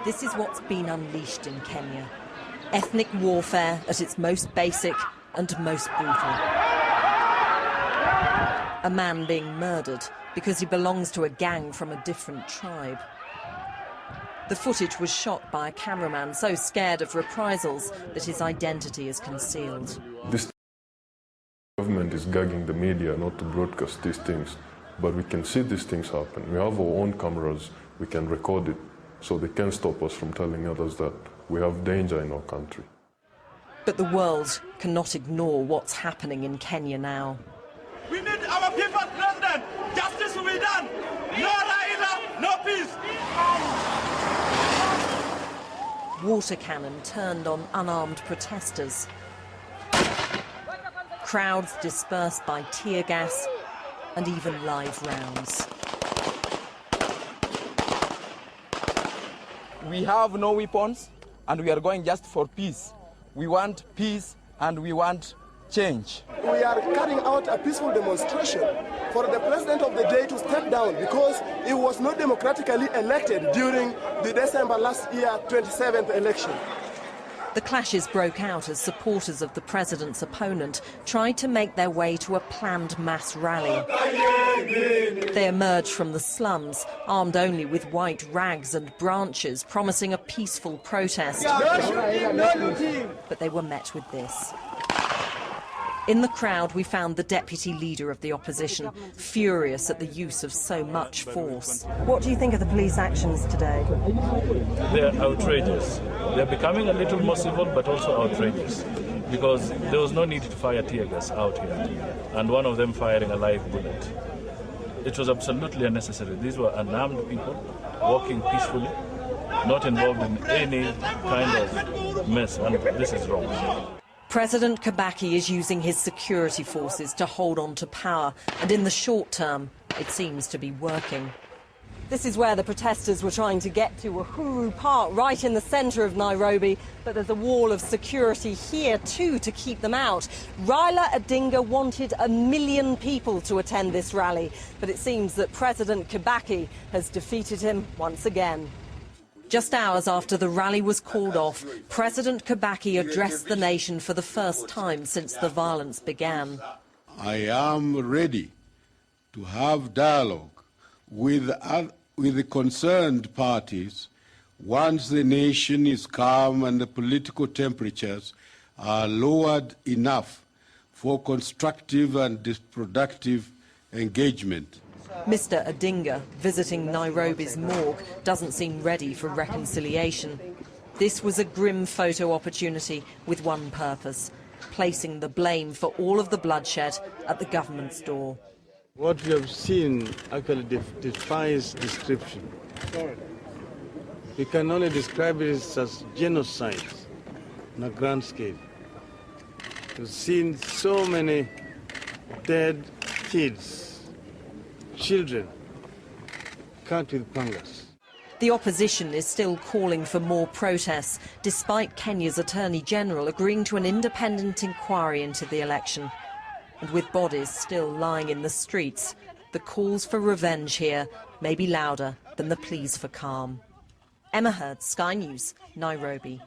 This is what's been unleashed in Kenya. Ethnic warfare at its most basic and most brutal. A man being murdered because he belongs to a gang from a different tribe. The footage was shot by a cameraman so scared of reprisals that his identity is concealed. This government is gagging the media not to broadcast these things, but we can see these things happen. We have our own cameras, we can record it, so they can stop us from telling others that we have danger in our country. But the world cannot ignore what's happening in Kenya now. We need our people's president. Justice will be done. No Raila, no peace. Water cannon turned on unarmed protesters. Crowds dispersed by tear gas and even live rounds. We have no weapons and we are going just for peace. We want peace and we want change. We are carrying out a peaceful demonstration for the president of the day to step down because he was not democratically elected during the December last year 27th election. The clashes broke out as supporters of the president's opponent tried to make their way to a planned mass rally. They emerged from the slums, armed only with white rags and branches, promising a peaceful protest. But they were met with this. In the crowd, we found the deputy leader of the opposition, furious at the use of so much force. What do you think of the police actions today? They're outrageous. They're becoming a little more civil, but also outrageous, because there was no need to fire tear gas out here, and one of them firing a live bullet. It was absolutely unnecessary. These were unarmed people walking peacefully, not involved in any kind of mess, and this is wrong. President Kibaki is using his security forces to hold on to power, and in the short term, it seems to be working. This is where the protesters were trying to get to, Uhuru Park, right in the centre of Nairobi, but there's a wall of security here too to keep them out. Raila Odinga wanted 1 million people to attend this rally, but it seems that President Kibaki has defeated him once again. Just hours after the rally was called off, President Kibaki addressed the nation for the first time since the violence began. I am ready to have dialogue with the concerned parties once the nation is calm and the political temperatures are lowered enough for constructive and productive engagement. Mr. Odinga, visiting Nairobi's morgue, doesn't seem ready for reconciliation. This was a grim photo opportunity with one purpose: placing the blame for all of the bloodshed at the government's door. What we have seen actually defies description. We can only describe it as genocide on a grand scale. We've seen so many dead kids, children, cut with pangas. The opposition is still calling for more protests, despite Kenya's Attorney General agreeing to an independent inquiry into the election. And with bodies still lying in the streets, the calls for revenge here may be louder than the pleas for calm. Emma Hurd, Sky News, Nairobi.